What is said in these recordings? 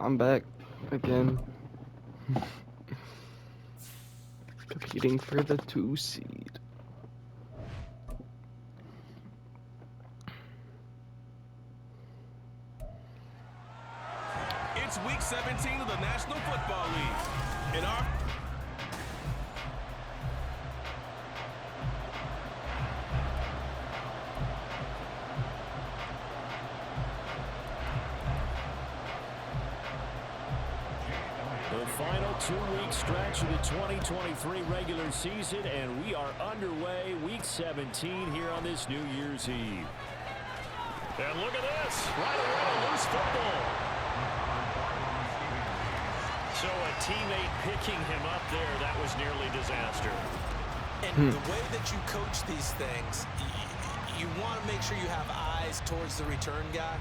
I'm back again. Competing for the 2 seed. It's week 17 of the National Football League. In our The final 2-week stretch of the 2023 regular season, and we are underway week 17 here on this New Year's Eve. And look at this, right away, loose football. So a teammate picking him up there, that was nearly disaster. And the way that you coach these things, you want to make sure you have eyes towards the return guy,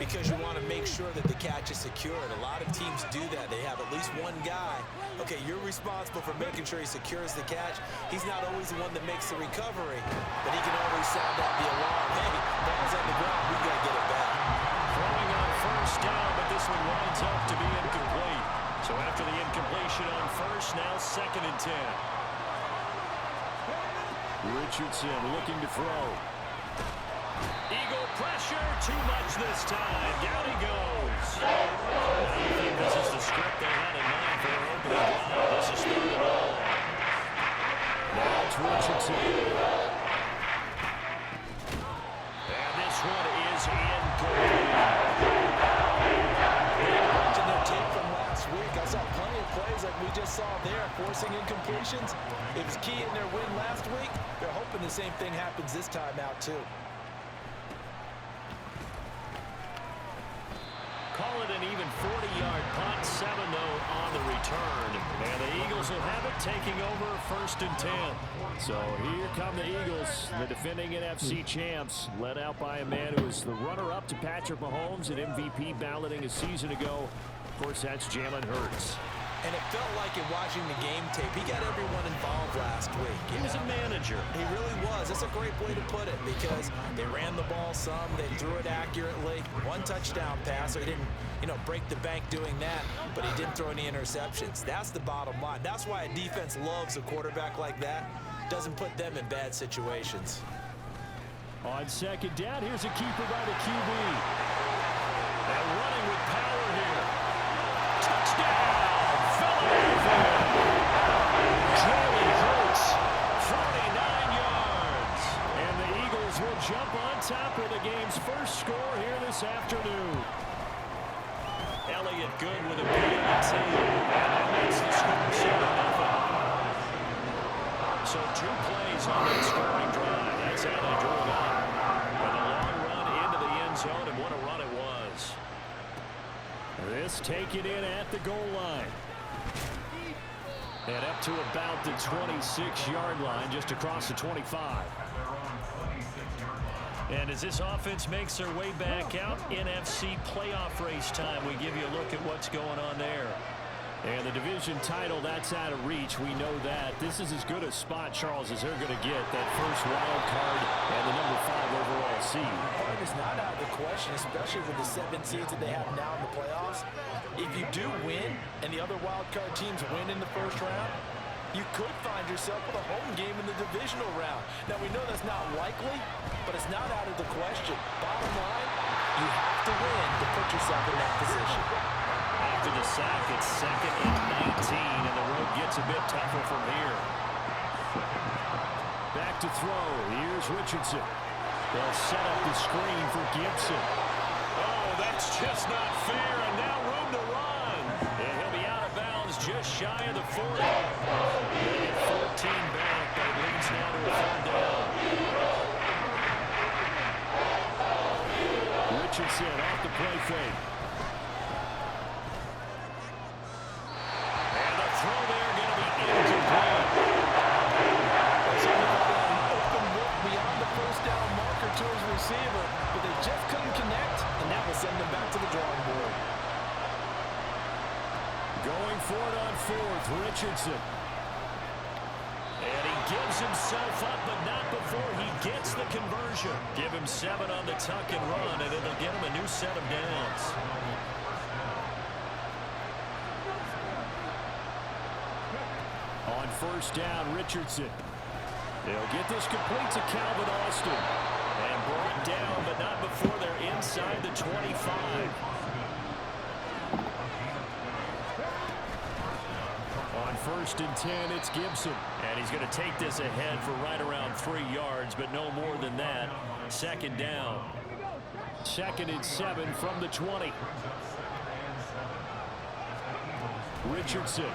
because you want to make sure that the catch is secured. A lot of teams do that. They have at least one guy. Okay, you're responsible for making sure he secures the catch. He's not always the one that makes the recovery, but he can always sound out the alarm. Hey, ball's on the ground. We got to get it back. Throwing on first down, but this one winds up to be incomplete. So after the incompletion on first, now 2nd and 10. Richardson looking to throw. Eagle pressure, too much this time. Down he goes. I think this is the script they had in mind for their opening drive. This is 3rd and long. Now it's Richardson. And this one is incomplete. Watching their tape from last week, I saw plenty of plays like we just saw there, forcing incompletions. It was key in their win last week. They're hoping the same thing happens this time out, too. Call it an even 40-yard punt, 7-0 on the return. And the Eagles will have it taking over 1st and 10. So here come the Eagles, the defending NFC champs, led out by a man who was the runner-up to Patrick Mahomes at MVP balloting a season ago. Of course, that's Jalen Hurts. And it felt like in watching the game tape, he got everyone involved last week. He was a manager. He really was. That's a great way to put it, because they ran the ball some, they threw it accurately. 1 touchdown pass, so he didn't, break the bank doing that, but he didn't throw any interceptions. That's the bottom line. That's why a defense loves a quarterback like that. Doesn't put them in bad situations. On 2nd down, here's a keeper by the QB. And running with power here. Touchdown! Jalen Hurts, 49 yards. And the Eagles will jump on top of the game's first score here this afternoon. Elliott good with a PAT. And that makes the score 7-0. So 2 plays on that scoring drive. That's how they drew it up. With a long run into the end zone, and what a run it was. This taken in at the goal line. And up to about the 26-yard line, just across the 25. And as this offense makes their way back out, NFC playoff race time, we give you a look at what's going on there. And the division title, that's out of reach. We know that. This is as good a spot, Charles, as they're going to get. That first wild card and the number 5 overall seed. It is not out of the question, especially with the 7 seeds that they have now in the playoffs. If you do win and the other wild card teams win in the first round, you could find yourself with a home game in the divisional round. Now, we know that's not likely, but it's not out of the question. Bottom line, you have to win to put yourself in that position. After the sack, it's 2nd and 19, and the road gets a bit tougher from here. Back to throw. Here's Richardson. They'll set up the screen for Gibson. Oh, that's just not fair, and now room to run. And he'll be out of bounds just shy of the 40. They get 14 back, but it leads now to a 3rd down. Richardson off the play fake. And the throw there going to be incomplete. Open look beyond the first down marker to his receiver, but they just couldn't connect, and that will send them back to the drawing board. Going for it on 4th, Richardson. And he gives himself up, but not before he gets the conversion. Give him 7 on the tuck and run, and it'll get him a new set of downs. On first down, Richardson. They'll get this complete to Calvin Austin. And brought down, but not before they're inside the 25. On first and 10, it's Gibson. And he's going to take this ahead for right around 3 yards, but no more than that. Second down. 2nd and 7 from the 20. Richardson.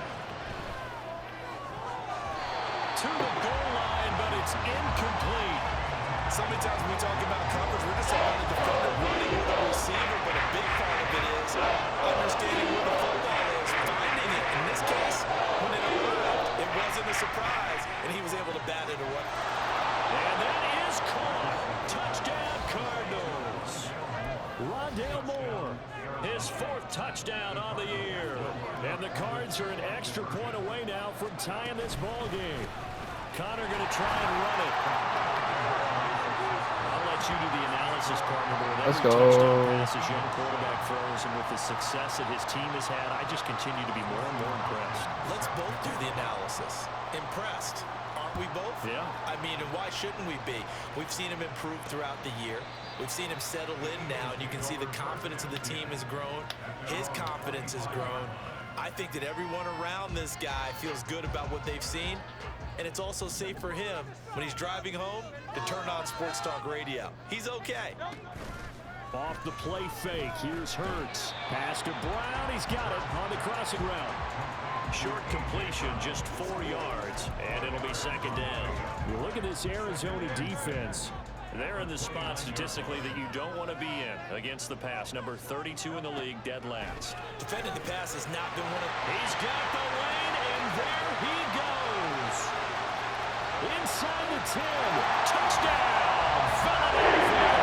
To the goal line, but it's incomplete. So many times when we talk about coverage, we're just about the defender running with a receiver, but a big part of it is understanding where the football is, finding it. In this case, when it arrived, it wasn't a surprise, and he was able to bat it away. And that is caught. Touchdown, Cardinals. Rondale Moore, his 4th touchdown on the year. And the Cards are an extra point away now from tying this ball game. Connor going to try and run it. I'll let you do the analysis, partner. Let's every go. touchdown pass his young quarterback throws, and with the success that his team has had, I just continue to be more and more impressed. Let's both do the analysis. Impressed. Aren't we both? Yeah. I mean, and why shouldn't we be? We've seen him improve throughout the year. We've seen him settle in now, and you can see the confidence of the team has grown. His confidence has grown. I think that everyone around this guy feels good about what they've seen, and it's also safe for him when he's driving home to turn on Sports Talk Radio. He's okay. Off the play fake, here's Hurts. Pass to Brown, he's got it on the crossing route. Short completion, just 4 yards, and it'll be 2nd down. You look at this Arizona defense. They're in the spot statistically that you don't want to be in against the pass. Number 32 in the league, dead last. Defending the pass has not been one of... He's got the lane, and there he goes. Inside the 10. Touchdown, Philadelphia.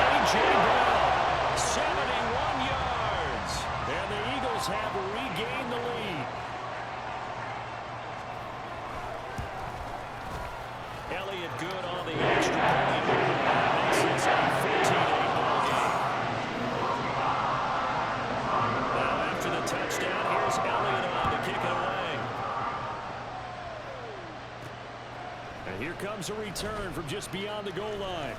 A.J. Brown, 71 yards. And the Eagles have regained the lead. Elliott good on the extra point. Makes this a 14-8 ball game. Now after the touchdown, here's Elliott on to kick it away. And here comes a return from just beyond the goal line.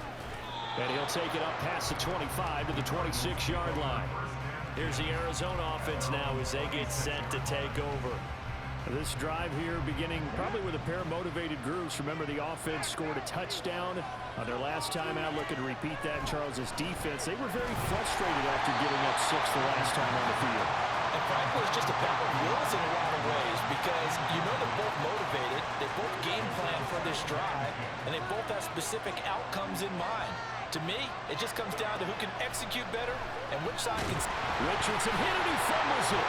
And he'll take it up past the 25 to the 26-yard line. Here's the Arizona offense now as they get set to take over. This drive here beginning probably with a pair of motivated groups. Remember, the offense scored a touchdown on their last time out, looking to repeat that in Charles's defense. They were very frustrated after giving up 6 the last time on the field. And frankly, it's just a battle of wills in a lot of ways because you know they're both motivated, they both game plan for this drive, and they both have specific outcomes in mind. To me, it just comes down to who can execute better and which side can... Richardson hit it, he fumbles it.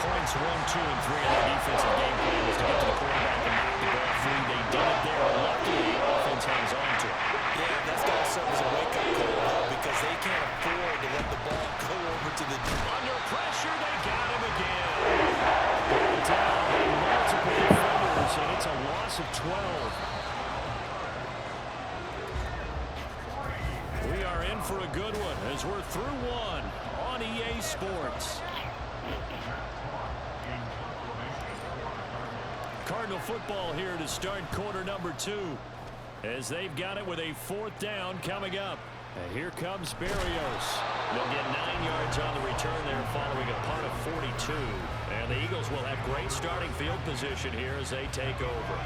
Points 1, 2, and 3 on the defensive game plan was to get to the quarterback and knock the ball free. They did it there. Luckily, the offense hangs on to it. Yeah, that's got to serve as a wake-up call, though, because they can't afford to let the ball go over to the... Under pressure, they got him again. Down multiple defenders, and it's a loss of 12. We are in for a good one as we're through one on EA Sports. Cardinal football here to start quarter number 2 as they've got it with a 4th down coming up. And here comes Berrios. They'll get 9 yards on the return there following a punt of 42. And the Eagles will have great starting field position here as they take over.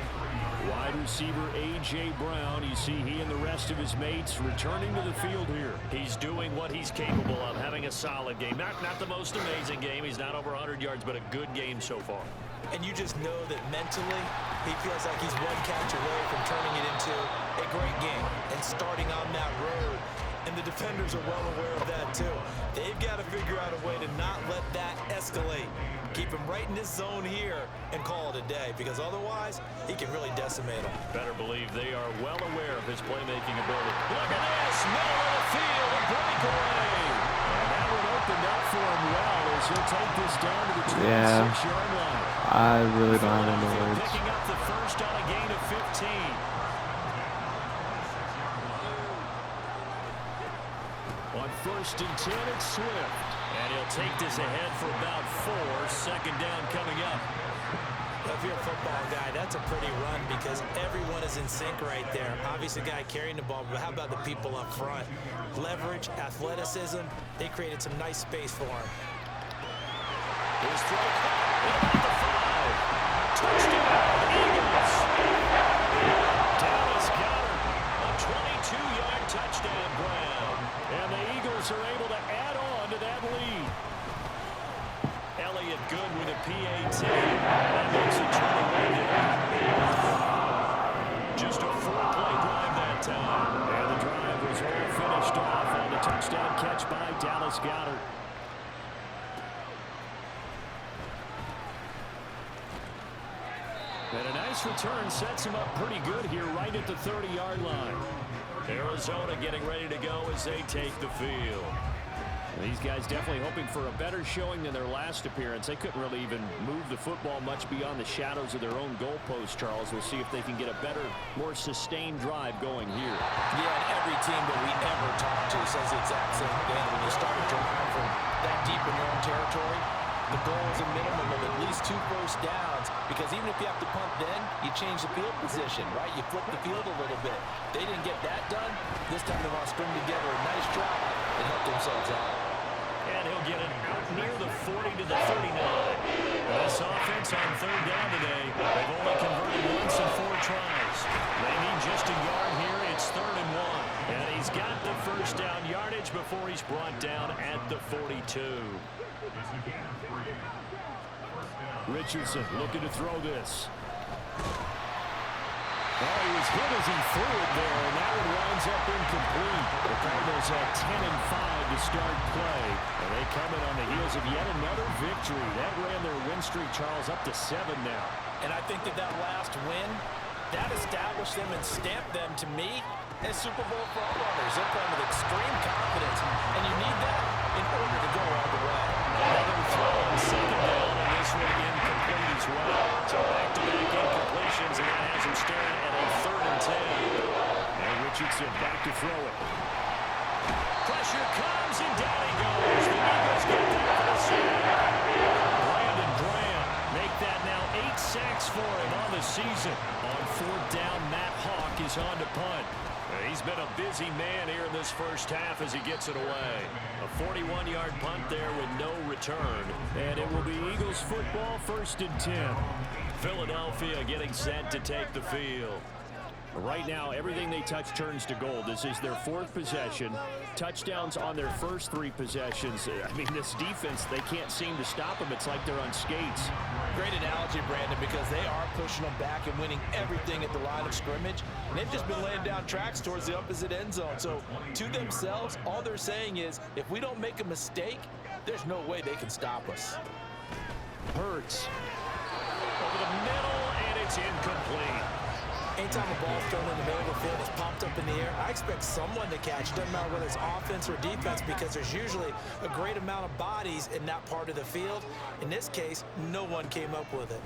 Wide receiver A.J. Brown, you see he and the rest of his mates returning to the field here. He's doing what he's capable of, having a solid game. Not the most amazing game. He's not over 100 yards, but a good game so far. And you just know that mentally, he feels like he's one catch away from turning it into a great game and starting on that road. And the defenders are well aware of that, too. They've got to figure out a way to not let that escalate. Keep him right in this zone here and call it a day, because otherwise, he can really decimate them. Better believe they are well aware of his playmaking ability. Look at this, middle of the field, a breakaway. And that would open up for him well as he'll take this down to the 26-yard line. I really don't have any words. Picking up the first on a gain of 15. On 1st and 10, it's Swift. And he'll take this ahead for about 4. Second down coming up. If you're a football guy, that's a pretty run because everyone is in sync right there. Obviously, the guy carrying the ball, but how about the people up front? Leverage, athleticism, they created some nice space for him. Here's throw caught at the 5. Touchdown, Eagles. Dallas Goedert, a 22-yard touchdown grab. And the Eagles are able to add on to that lead. Elliott good with a PAT. That makes it 21. Just a 4-play drive that time. And the drive was all finished off on the touchdown catch by Dallas Goedert. And a nice return sets him up pretty good here right at the 30-yard line. Arizona getting ready to go as they take the field. These guys definitely hoping for a better showing than their last appearance. They couldn't really even move the football much beyond the shadows of their own goalpost, Charles. We'll see if they can get a better, more sustained drive going here. Yeah, and every team that we ever talk to says the exact same thing. When you start a drive from that deep in your own territory, the goal is a minimum of at least 2 first downs, because even if you have to punt then, you change the field position, right? You flip the field a little bit. They didn't get that done. This time they want to string together a nice drive and help themselves out. And he'll get it out near the 40 to the 39. This offense on 3rd down today, they've only converted once in 4 tries. They need just a yard here. It's 3rd and 1. And he's got the first down yardage before he's brought down at the 42. Richardson looking to throw this. Oh, he was hit as he threw it there, and that one winds up incomplete. The Cardinals at 10-5 to start play. And they come in on the heels of yet another victory. That ran their win streak, Charles, up to 7 now. And I think that last win, that established them and stamped them, to me, as Super Bowl frontrunners. They're playing with extreme confidence, and you need that in order to go all the way. Another throw on 2nd down, and this one incomplete as well. So back-to-back incompletions, and that has him staring at a 3rd and 10. And Richardson back to throw it. Pressure comes, and down he goes. The Eagles get there for the sack. Brandon Graham make that now 8 sacks for him on the season. On 4th down, Matt Hawk is on to punt. He's been a busy man here in this first half as he gets it away. A 41-yard punt there with no return. And it will be Eagles football, 1st and 10. Philadelphia getting set to take the field. Right now, everything they touch turns to gold. This is their 4th possession. Touchdowns on their first 3 possessions. I mean, this defense, they can't seem to stop them. It's like they're on skates. Great analogy, Brandon, because they are pushing them back and winning everything at the line of scrimmage. And they've just been laying down tracks towards the opposite end zone. So, to themselves, all they're saying is, if we don't make a mistake, there's no way they can stop us. Hurts. Over the middle, and it's incomplete. Anytime a ball's thrown in the middle of the field, it's popped up in the air, I expect someone to catch it. Doesn't matter whether it's offense or defense, because there's usually a great amount of bodies in that part of the field. In this case, no one came up with it.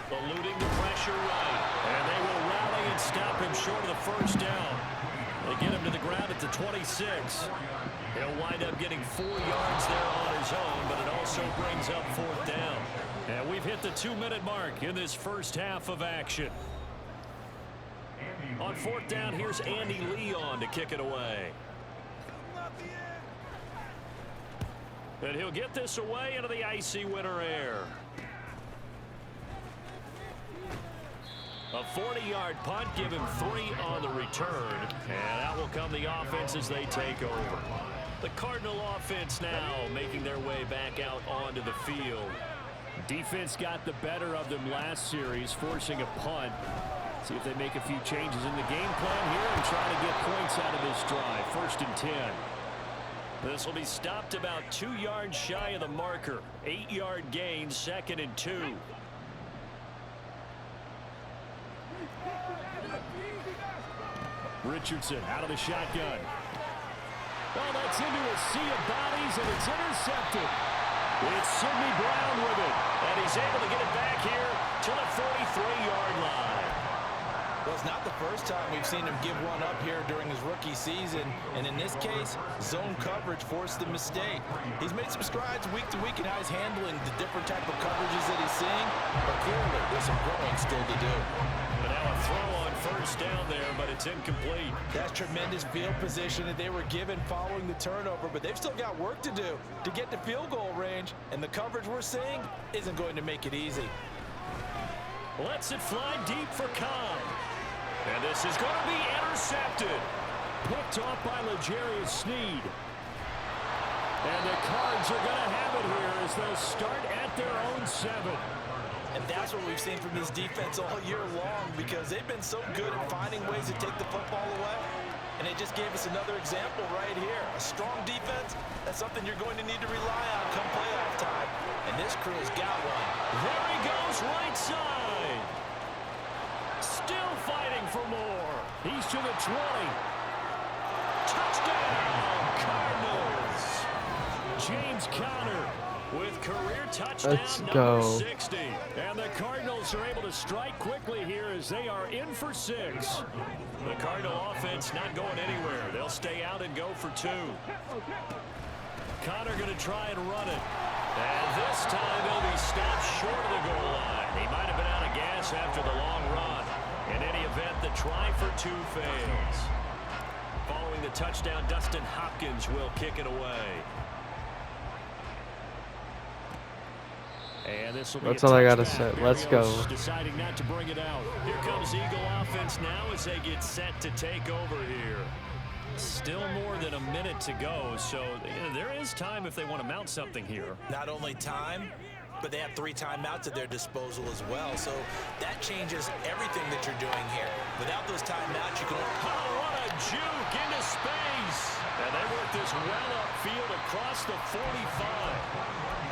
Eluding the pressure right. And they will rally and stop him short of the first down. They get him to the ground at the 26. He'll wind up getting 4 yards there on his own, but it also brings up 4th down. And we've hit the 2-minute mark in this first half of action. On 4th down, here's Andy Leon to kick it away. And he'll get this away into the icy winter air. A 40-yard punt, give him 3 on the return. And out will come the offense as they take over. The Cardinal offense now making their way back out onto the field. Defense got the better of them last series, forcing a punt. See if they make a few changes in the game plan here and try to get points out of this drive. 1st and 10. This will be stopped about 2 yards shy of the marker. 8-yard gain, 2nd and 2. Richardson out of the shotgun. Well, that's into a sea of bodies, and it's intercepted. It's Sidney Brown with it, and he's able to get it back here to the 43-yard line. Well, it's not the first time we've seen him give one up here during his rookie season, and in this case, zone coverage forced the mistake. He's made some strides week to week in how he's handling the different type of coverages that he's seeing, but clearly there's some growing still to do. But now a throw on first down there, but it's incomplete. That's tremendous field position that they were given following the turnover, but they've still got work to do to get to field goal range, and the coverage we're seeing isn't going to make it easy. Lets it fly deep for Khan. And this is going to be intercepted. Picked off by L'Jarius Sneed. And the Cards are going to have it here as they'll start at their own 7. And that's what we've seen from this defense all year long, because they've been so good at finding ways to take the football away. And they just gave us another example right here. A strong defense, that's something you're going to need to rely on come playoff time. And this crew's got one. There he goes, right side. Still fighting for more. He's to the 20. Touchdown, Cardinals. James Conner with career touchdown number 60. And the Cardinals are able to strike quickly here as they are in for 6. The Cardinal offense not going anywhere. They'll stay out and go for 2. Conner going to try and run it. And this time he'll be stopped short of the goal line. He might have been out of gas after the long run. In any event, the try for 2 fails. Following the touchdown, Dustin Hopkins will kick it away. And this will be That's all I gotta say. Let's go. Deciding not to bring it out. Here comes Eagle offense now as they get set to take over here. Still more than a minute to go, so there is time if they want to mount something here. Not only time, but they have 3 timeouts at their disposal as well, so that changes everything that you're doing here. Without those timeouts, you can... Oh, what a juke into space! And they work this well upfield across the 45.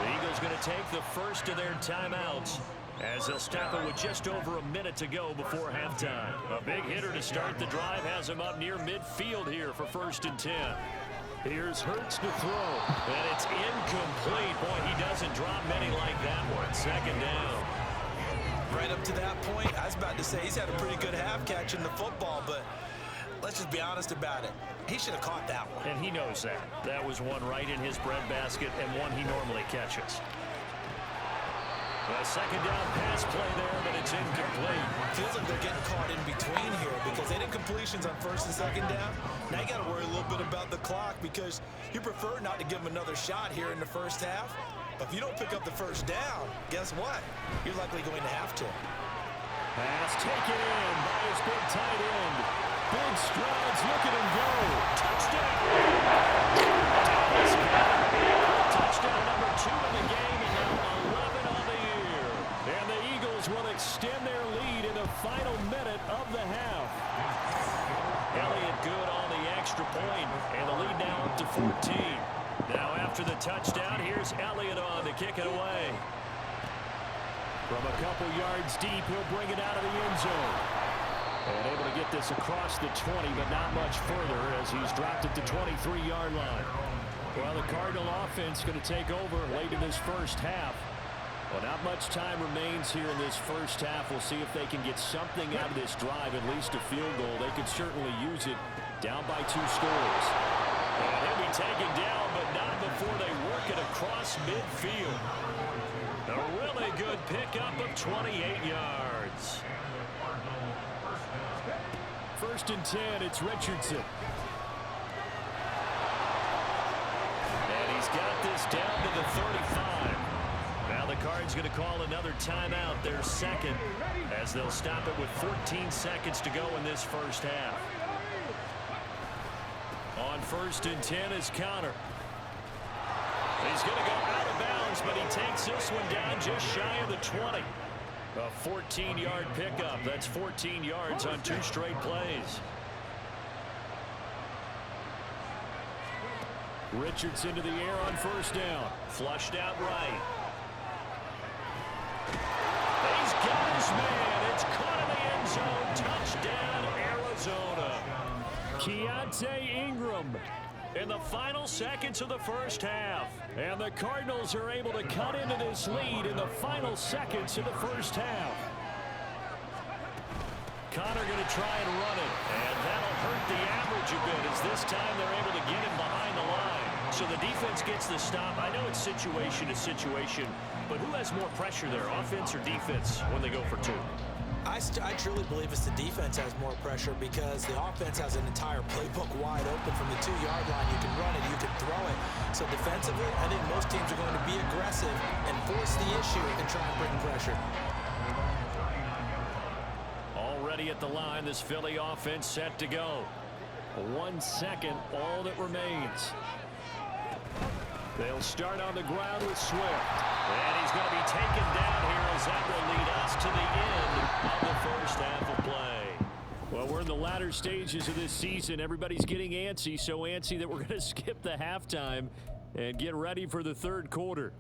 The Eagles going to take the first of their timeouts as they'll stop it with just over a minute to go before halftime. A big hitter to start the drive has him up near midfield here for 1st and 10. Here's Hurts to throw, and it's incomplete. Boy, he doesn't drop many like that one. 2nd down. Right up to that point, I was about to say he's had a pretty good half catching the football, but let's just be honest about it. He should have caught that one. And he knows that. That was one right in his breadbasket and one he normally catches. A 2nd down pass play there, but it's incomplete. Feels like they're getting caught in between here because they did completions on 1st and 2nd down. Now you got to worry a little bit about the clock because you prefer not to give them another shot here in the 1st half. But if you don't pick up the 1st down, guess what? You're likely going to have to. Pass taken in by his big tight end. Big strides, look at him go. Touchdown! Touchdown number 2 in the game, and now 11 on the year. And the Eagles will extend their lead in the final minute of the half. Elliott good on the extra point, and the lead now up to 14. Now after the touchdown, here's Elliott on to kick it away. From a couple yards deep, he'll bring it out of the end zone. And able to get this across the 20, but not much further as he's dropped it to 23-yard line. Well, the Cardinal offense going to take over late in this 1st half. Well, not much time remains here in this 1st half. We'll see if they can get something out of this drive, at least a field goal. They could certainly use it down by 2 scores. And he'll be taken down, but not before they work it across midfield. A really good pickup of 28 yards. 1st and 10, it's Richardson. And he's got this down to the 35. Now the Cards going to call another timeout, their 2nd, as they'll stop it with 14 seconds to go in this 1st half. On 1st and 10 is Conner. He's going to go out of bounds, but he takes this one down just shy of the 20. A 14-yard pickup. That's 14 yards on 2 straight plays. Richardson to the air on 1st down. Flushed out right. He's got his man. It's caught in the end zone. Touchdown, Arizona. Keontae Ingram in the final seconds of the 1st half. And the Cardinals are able to cut into this lead in the final seconds of the 1st half. Connor going to try and run it. And that'll hurt the average a bit as this time they're able to get him behind the line. So the defense gets the stop. I know it's situation to situation, but who has more pressure there, offense or defense, when they go for two? I truly believe it's the defense has more pressure because the offense has an entire playbook wide open from the 2-yard line. You can run it, you can throw it. So defensively, I think most teams are going to be aggressive and force the issue and try and bring pressure. Already at the line, this Philly offense set to go. 1 second, all that remains. They'll start on the ground with Swift. And he's going to be taken down here as that will lead us to the end of the first half of play. Well, we're in the latter stages of this season. Everybody's getting antsy, so antsy that we're going to skip the halftime and get ready for the third quarter.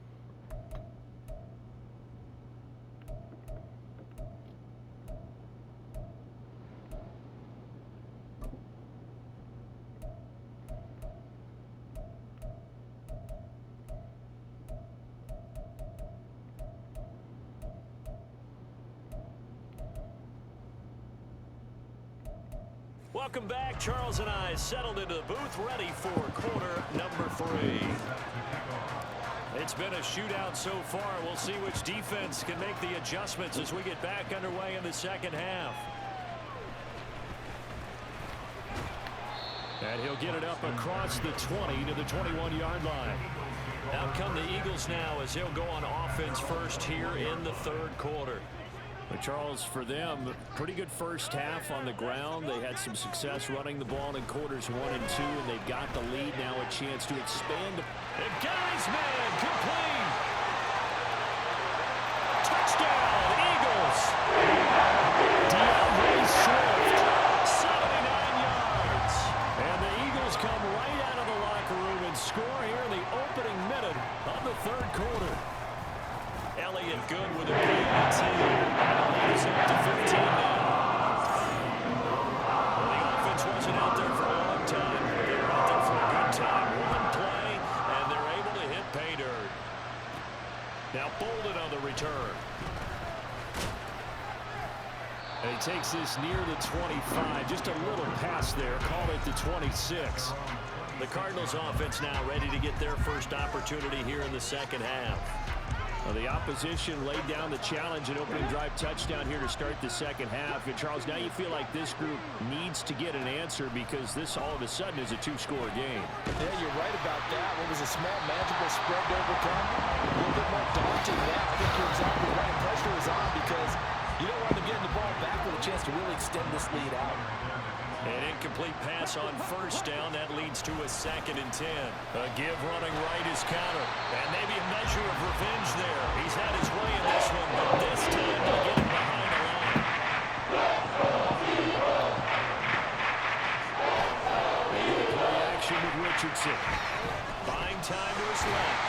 Welcome back. Charles and I settled into the booth, ready for quarter number 3. It's been a shootout so far. We'll see which defense can make the adjustments as we get back underway in the second half. And he'll get it up across the 20 to the 21-yard line. Out come the Eagles now as they'll go on offense first here in the third quarter. But Charles, for them, pretty good first half on the ground. They had some success running the ball in quarters 1 and 2, and they've got the lead now, a chance to expand. And Gary's man, complete. Touchdown, Eagles. DeAndre Swift, 79 yards. And the Eagles come right out of the locker room and score here in the opening minute of the third quarter. Elliott good with a PAT. Leads up to 15 now. Well, the offense wasn't out there for a long time. They were out there for a good time. One play, and they're able to hit pay dirt. Now Bolden on the return. And he takes this near the 25. Just a little pass there. Call it the 26. The Cardinals offense now ready to get their first opportunity here in the second half. Well, the opposition laid down the challenge and opening drive touchdown here to start the second half. And Charles, now you feel like this group needs to get an answer because this all of a sudden is a 2-score game. Yeah, you're right about that. What was a small, manageable spread to overcome? A little bit more daunting now. I think you're exactly right. Pressure is on because you don't want them getting the ball back with a chance to really extend this lead out. An incomplete pass on first down. That leads to a 2nd and 10. A give running right is Connor. And maybe a measure of revenge there. He's had his way in this one, but this time they get him behind the line. Play action with Richardson. Buying time to his left.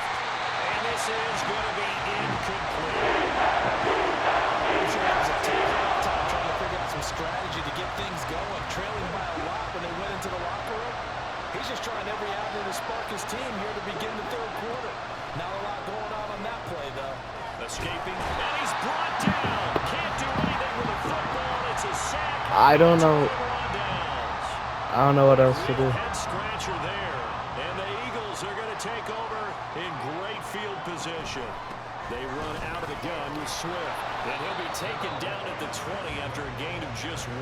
And this is going to be incomplete. I'm sure it was a tough time trying to figure out some strategy to get things going. Trailing by a lot when they went into the locker room. He's just trying every avenue to spark his team here to begin the third quarter. Not a lot going on that play, though. Escaping, and he's brought down. Can't do anything with a football. It's a sack. I don't know. I don't know what else to do. Head scratcher there. And the Eagles are going to take over in great field position. They run out of the gun with Swift. And he'll be taken down at the 20 after a gain of just 1.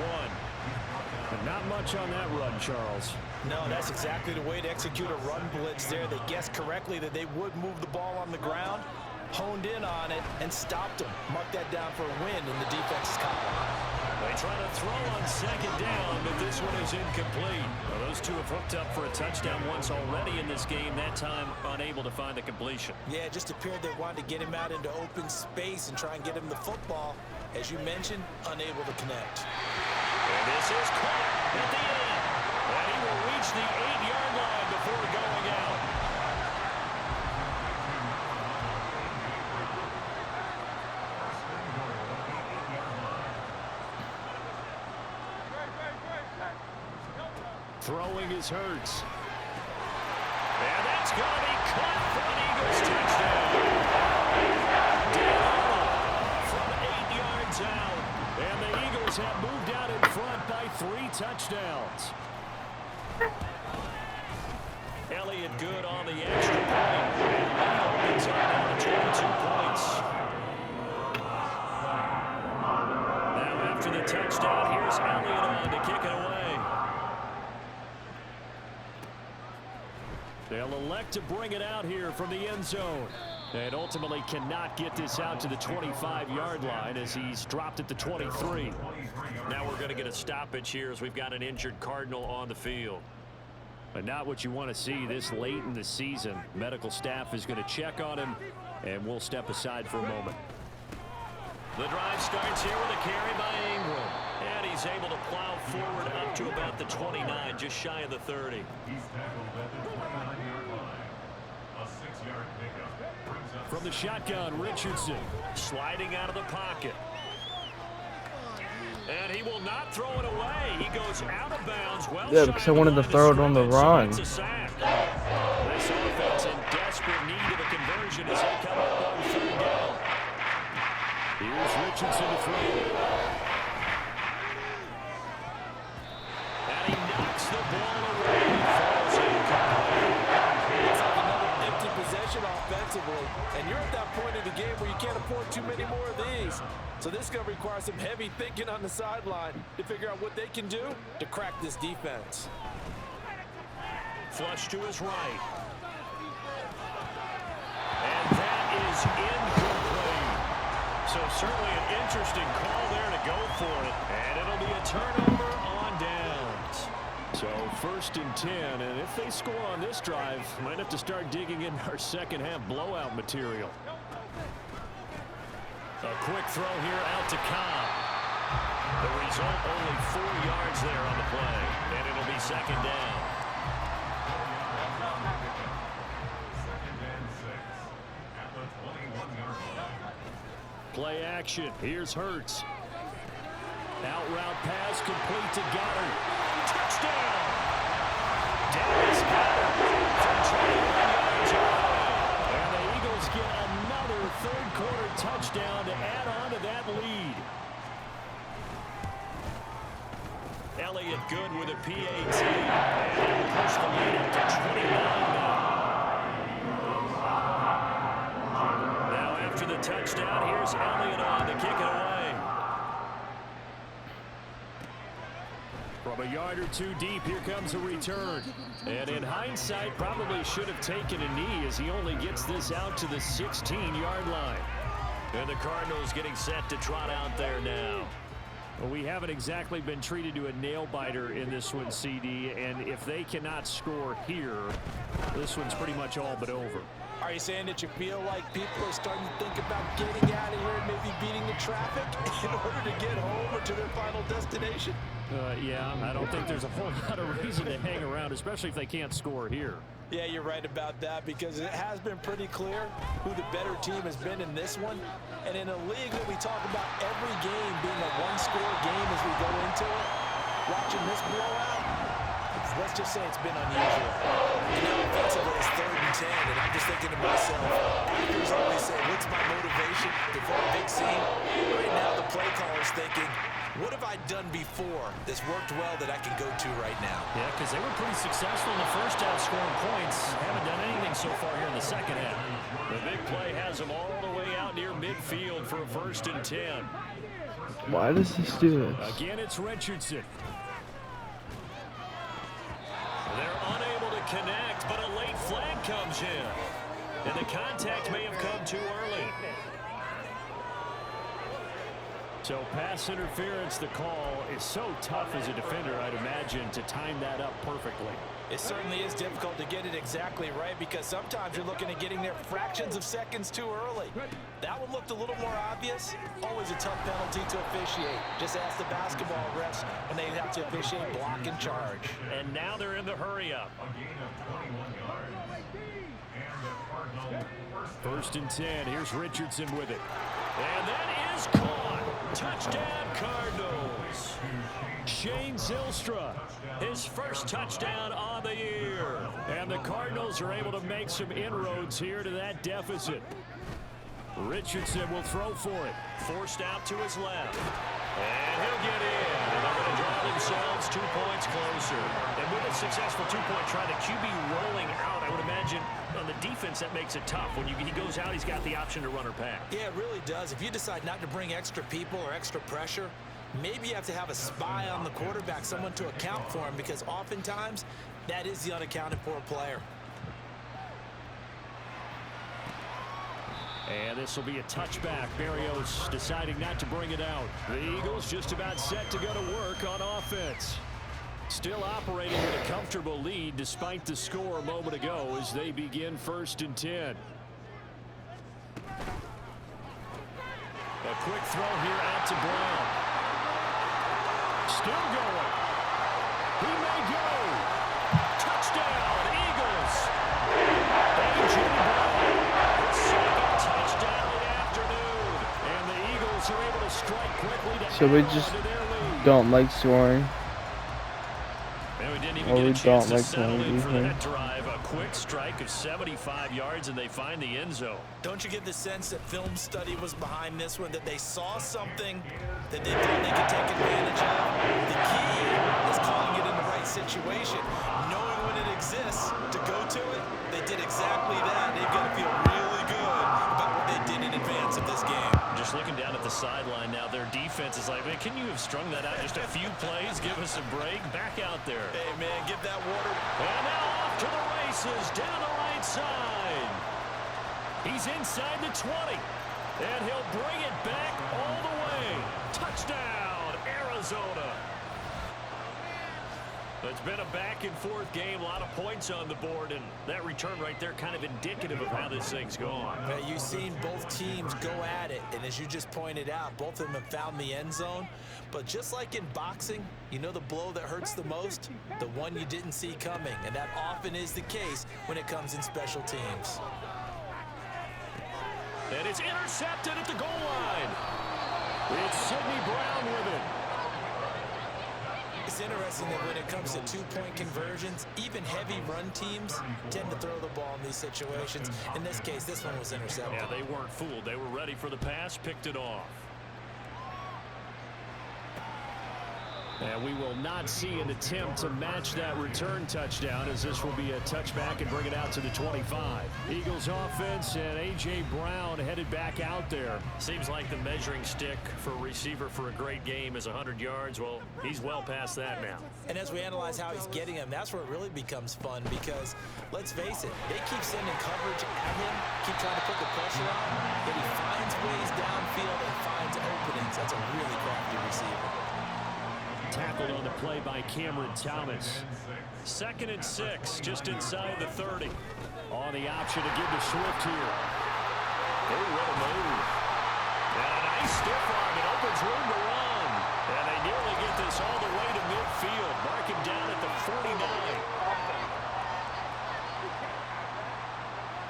But not much on that run, Charles. No, that's exactly the way to execute a run blitz there. They guessed correctly that they would move the ball on the ground, honed in on it, and stopped them. Mark that down for a win in the defense's column. They try to throw on 2nd down, but this one is incomplete. Well, those two have hooked up for a touchdown once already in this game, that time unable to find the completion. Yeah, it just appeared they wanted to get him out into open space and try and get him the football. As you mentioned, unable to connect. And this is caught at the 8. And he will reach the 8-yard line before going out. Throwing is Hurts. And that's going to be caught for an Eagles touchdown. From 8 yards out. And the Eagles Eagles have moved out in front by 3 touchdowns. Elliott good on the extra point. And opens up now to 22 points. Now after the touchdown, here's Elliott on to kick it away. They'll elect to bring it out here from the end zone. And ultimately cannot get this out to the 25-yard line as he's dropped at the 23. Now we're going to get a stoppage here as we've got an injured Cardinal on the field. But not what you want to see this late in the season. Medical staff is going to check on him, and we'll step aside for a moment. The drive starts here with a carry by Ingram. And he's able to plow forward up to about the 29, just shy of the 30. From the shotgun, Richardson sliding out of the pocket. And he will not throw it away. He goes out of bounds. Well, yeah, because I wanted to throw it on the run. This offense in desperate need of a conversion as they come up on 3rd down. Here's Richardson to throw. And he knocks the ball away. Falls incomplete. It's like another empty possession offensively, and you're at that point in the game where you can't afford too many more of these. So this is going to require some heavy thinking on the sideline to figure out what they can do to crack this defense. Flush to his right. And that is incomplete. So certainly an interesting call there to go for it. And it'll be a turnover on downs. So 1st and 10, and if they score on this drive, might have to start digging in our second half blowout material. A quick throw here out to Cobb. The result, only 4 yards there on the play, and it'll be 2nd down. Play action. Here's Hurts. Out route pass complete to Goddard. Touchdown! Dallas Goddard from 21 yards away. And the Eagles get another 3rd quarter touchdown to add on to that lead. Elliott good with a PAT. And push the lead up to 29 now. Now after the touchdown, here's Elliott on to kick it away. From a yard or 2 deep, here comes a return. And in hindsight, probably should have taken a knee as he only gets this out to the 16-yard line. And the Cardinals getting set to trot out there now. Well, we haven't exactly been treated to a nail-biter in this one, CD. And if they cannot score here, this one's pretty much all but over. Are you saying that you feel like people are starting to think about getting out of here and maybe beating the traffic in order to get home or to their final destination? Yeah, I don't think there's a whole lot of reason to hang around, especially if they can't score here. Yeah, you're right about that because it has been pretty clear who the better team has been in this one. And in a league that we talk about every game being a one-score game as we go into it, watching this blowout, let's just say it's been unusual. You know, offensively it's 3rd and 10, and I'm just thinking to myself, actors always say, what's my motivation before a big scene? Right now the play caller's thinking, what have I done before that's worked well that I can go to right now? Yeah, because they were pretty successful in the first half scoring points. Haven't done anything so far here in the second half. The big play has them all the way out near midfield for a 1st and 10. Why does this do this? Again, it's Richardson. They're unable to connect, but a late flag comes in. And the contact may have come too early. So pass interference, the call is so tough as a defender, I'd imagine, to time that up perfectly. It certainly is difficult to get it exactly right because sometimes you're looking at getting there fractions of seconds too early. That one looked a little more obvious. Always a tough penalty to officiate. Just ask the basketball refs when they have to officiate block and charge. And now they're in the hurry-up. 1st and 10. Here's Richardson with it. And that is caught. Touchdown, Cardinals. Shane Zylstra, his first touchdown on the year. And the Cardinals are able to make some inroads here to that deficit. Richardson will throw for it. Forced out to his left. And he'll get in. And they're going to draw themselves 2 points closer. And with a successful 2-point try, the QB rolling out, I would imagine on the defense that makes it tough. When he goes out, he's got the option to run or pass. Yeah, it really does. If you decide not to bring extra people or extra pressure, maybe you have to have a spy on the quarterback, someone to account for him, because oftentimes that is the unaccounted for player. And this will be a touchback. Berrios deciding not to bring it out. The Eagles just about set to go to work on offense. Still operating with a comfortable lead despite the score a moment ago as they begin 1st and 10. A quick throw here out to Brown. Still going. He may go. Touchdown, Eagles. A.J. Brown. His second touchdown of the afternoon. And the Eagles are able to strike quickly to So we add just on to their lead. don't like scoring. And we didn't even Well, get we a chance don't to like settle in for playing that drive. A quick strike of 75 yards, and they find the end zone. Don't you get the sense that film study was behind this one, that they saw something that they thought they could take advantage of? The key is calling it in the right situation. Knowing when it exists to go to it, they did exactly that. They've got to feel really good about what they did in advance of this game. Just looking down at the sideline now, their defense is like, man, can you have strung that out just a few plays? Give us a break. Back out there. Hey, man, give that water. And now off to the races down the right side. He's inside the 20. And he'll bring it back all the way. Touchdown, Arizona. It's been a back-and-forth game, a lot of points on the board, and that return right there kind of indicative of how this thing's gone. You've seen both teams go at it, and as you just pointed out, both of them have found the end zone. But just like in boxing, you know the blow that hurts the most? The one you didn't see coming, and that often is the case when it comes in special teams. And it's intercepted at the goal line. It's Sidney Brown with it. It's interesting that when it comes to 2-point conversions, even heavy run teams tend to throw the ball in these situations. In this case, this one was intercepted. Yeah, they weren't fooled. They were ready for the pass, picked it off. And we will not see an attempt to match that return touchdown, as this will be a touchback and bring it out to the 25. Eagles offense and A.J. Brown headed back out there. Seems like the measuring stick for a receiver for a great game is 100 yards. Well, he's well past that now. And as we analyze how he's getting them, that's where it really becomes fun, because let's face it, they keep sending coverage at him, keep trying to put the pressure on, but he finds ways downfield and finds openings. That's a really crafty receiver. Tackled on the play by Cameron Thomas. 2nd and 6, just inside the 30. On the option to give to Swift here. Oh, what a move. And a nice stiff arm. It opens room to run. And they nearly get this all the way to midfield. Mark him down at the 49.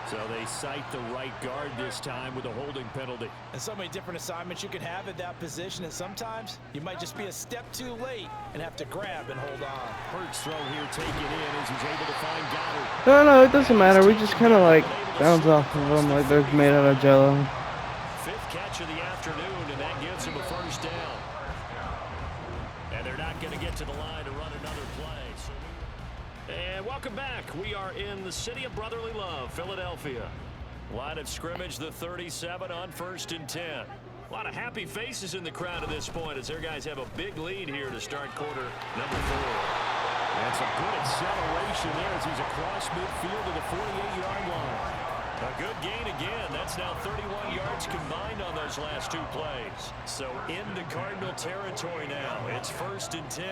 So they cite the right guard this time with a holding penalty. And so many different assignments you can have at that position, and sometimes you might just be a step too late and have to grab and hold on. Hurts throw here taken in as he's able to find Goddard. No, it doesn't matter. We just kind of like bounce off of them like they're made out of jello. 5th catch of the afternoon, and that gives him a first down. And they're not going to get to the line to run another play. And welcome back. We are in the city of brotherly love, Philadelphia. Line of scrimmage, the 37 on 1st and 10. A lot of happy faces in the crowd at this point as their guys have a big lead here to start quarter number 4. And some good acceleration there as he's across midfield to the 48-yard line. A good gain again. That's now 31 yards combined on those last 2 plays. So into Cardinal territory now. It's 1st and 10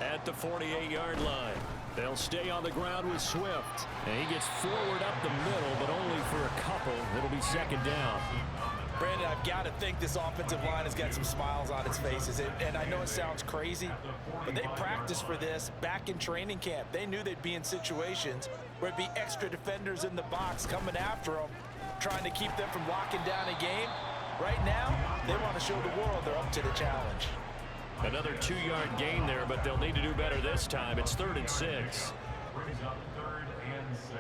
at the 48-yard line. They'll stay on the ground with Swift. And he gets forward up the middle, but only for a couple. It'll be 2nd down. Brandon, I've got to think this offensive line has got some smiles on its faces. And I know it sounds crazy, but they practiced for this back in training camp. They knew they'd be in situations where it'd be extra defenders in the box coming after them, trying to keep them from locking down a game. Right now, they want to show the world they're up to the challenge. Another 2-yard gain there, but they'll need to do better this time. It's 3rd and 6. Brings up 3rd and 6.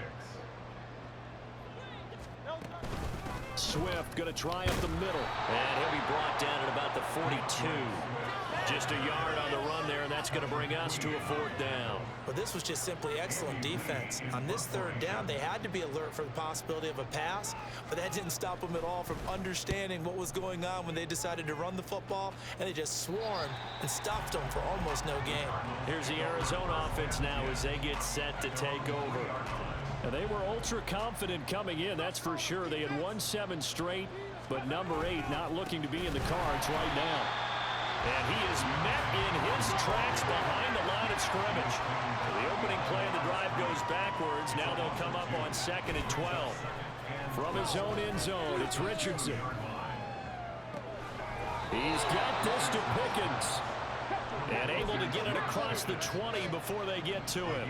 Swift going to try up the middle. And he'll be brought down at about the 42. Just a yard on the run there, and that's going to bring us to a 4th down. Well, this was just simply excellent defense. On this 3rd down, they had to be alert for the possibility of a pass, but that didn't stop them at all from understanding what was going on when they decided to run the football, and they just swarmed and stopped them for almost no gain. Here's the Arizona offense now as they get set to take over. And they were ultra confident coming in, that's for sure. They had won 7 straight, but number 8 not looking to be in the cards right now. And he is met in his tracks behind the line of scrimmage. The opening play of the drive goes backwards. Now they'll come up on 2nd and 12. From his own end zone, it's Richardson. He's got this to Pickens. And able to get it across the 20 before they get to him.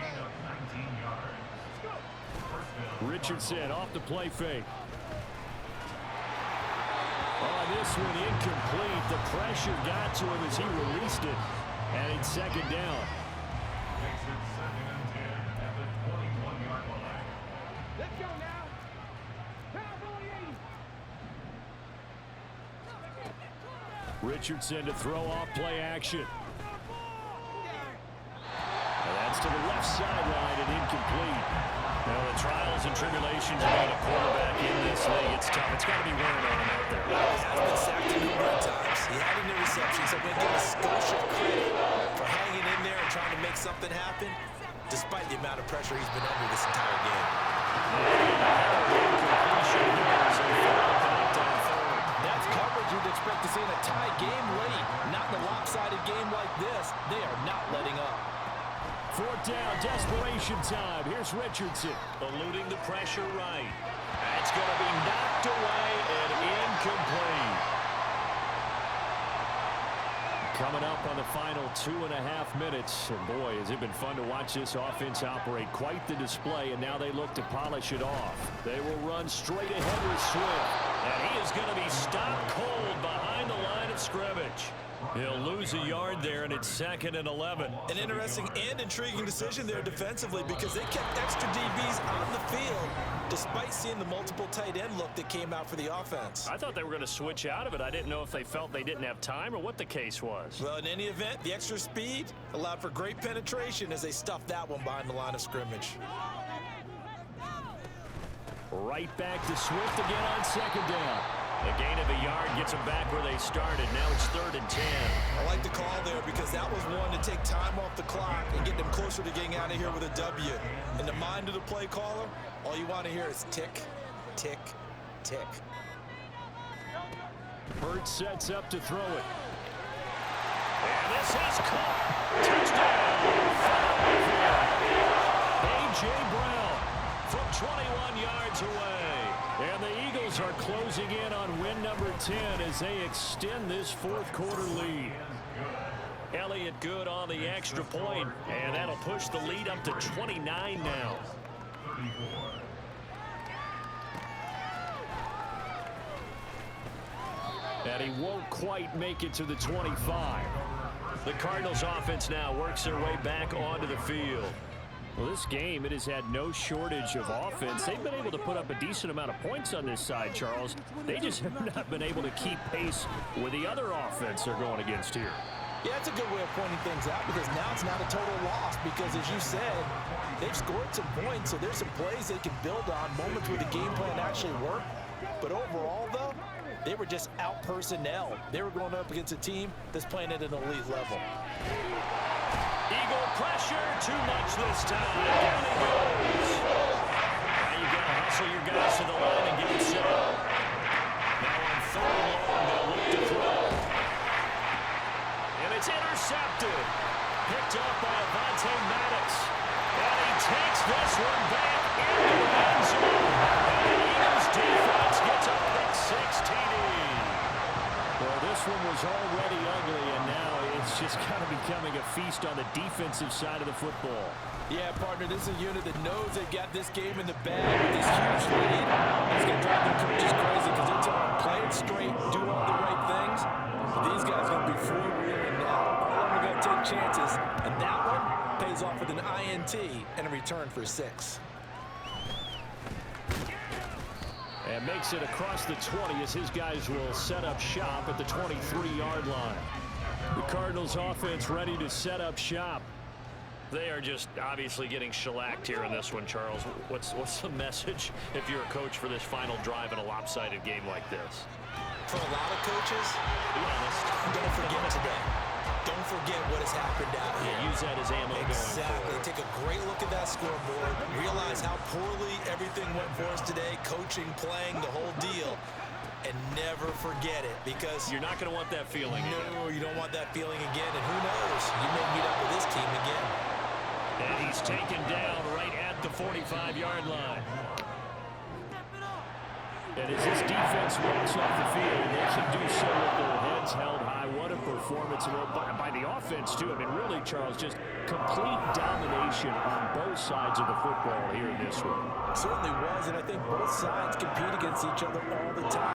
Richardson off the play fake. Oh, this one incomplete. The pressure got to him as he released it. And it's 2nd down. Makes it 2nd and 10 at the 21-yard line. Let's go now. Richardson to throw off play action. And that's to the left sideline and incomplete. Now the trials and tribulations of being a quarterback in this league, it's tough. It's got to be wearing on him out there. He has been sacked a number of times. He had interceptions. I'm going to give a skosh of credit for hanging in there and trying to make something happen, despite the amount of pressure he's been under this entire game. That's coverage you'd expect to see in a tie game late. Not in a lopsided game like this. They are not letting up. 4th down, desperation time. Here's Richardson. Eluding the pressure right. That's going to be knocked away and incomplete. Coming up on the final 2.5 minutes. And boy, has it been fun to watch this offense operate. Quite the display, and now they look to polish it off. They will run straight ahead with Swift. And he is going to be stopped cold behind the line of scrimmage. He'll lose a yard there, and it's 2nd and 11. An interesting and intriguing decision there defensively because they kept extra DBs on the field despite seeing the multiple tight end look that came out for the offense. I thought they were going to switch out of it. I didn't know if they felt they didn't have time or what the case was. Well, in any event, the extra speed allowed for great penetration as they stuffed that one behind the line of scrimmage. Right back to Swift again on 2nd down. A gain of a yard gets them back where they started. Now it's 3rd and 10. I like the call there because that was one to take time off the clock and get them closer to getting out of here with a W. In the mind of the play caller, all you want to hear is tick, tick, tick. Bird sets up to throw it. And this is caught. Touchdown. A.J. Brown from 21 yards away. And the Eagles are closing in on win number 10 as they extend this 4th quarter lead. Elliott good on the extra point, and that'll push the lead up to 29 now. And he won't quite make it to the 25. The Cardinals offense now works their way back onto the field. Well, this game, it has had no shortage of offense. They've been able to put up a decent amount of points on this side, Charles. They just have not been able to keep pace with the other offense they're going against here. Yeah, that's a good way of pointing things out because now it's not a total loss because, as you said, they've scored some points, so there's some plays they can build on, moments where the game plan actually worked. But overall, though, they were just out-personnel. They were going up against a team that's playing at an elite level. Eagle pressure, too much this time. Down he goes. Now you've got to hustle your guys to the line and get it set up. Now on 3rd and long, they'll look to throw. And it's intercepted. Picked up by Avonte Maddox. And he takes this one back into the end zone. And the Eagles defense gets a pick 6 TD. Well, this one was already ugly, and now it's just kind of becoming a feast on the defensive side of the football. Yeah, partner, this is a unit that knows they've got this game in the bag with this huge lead. It's going to drive their coaches crazy because they're telling them play it straight, do all the right things. But these guys are going to be freewheeling now. All of them are going to take chances, and that one pays off with an INT and a return for 6. And makes it across the 20 as his guys will set up shop at the 23-yard line. The Cardinals offense ready to set up shop. They are just obviously getting shellacked here in this one, Charles. What's the message if you're a coach for this final drive in a lopsided game like this? For a lot of coaches, Be honest. don't forget today. Don't forget what has happened out here. Yeah, use that as ammo going Exactly. forward. Take a great look at that scoreboard. Realize how poorly everything went for us today. Coaching, playing, the whole deal. And never forget it, because You're not going to want that feeling again. no, you don't want that feeling again. And who knows? You may meet up with this team again. And he's taken down right at the 45-yard line. And as this defense walks off the field, they should do so with their heads held high. What a performance by the offense, too. I mean, really, Charles, just complete domination on both sides of the football here in this one. Certainly was, and I think both sides compete against each other all the time.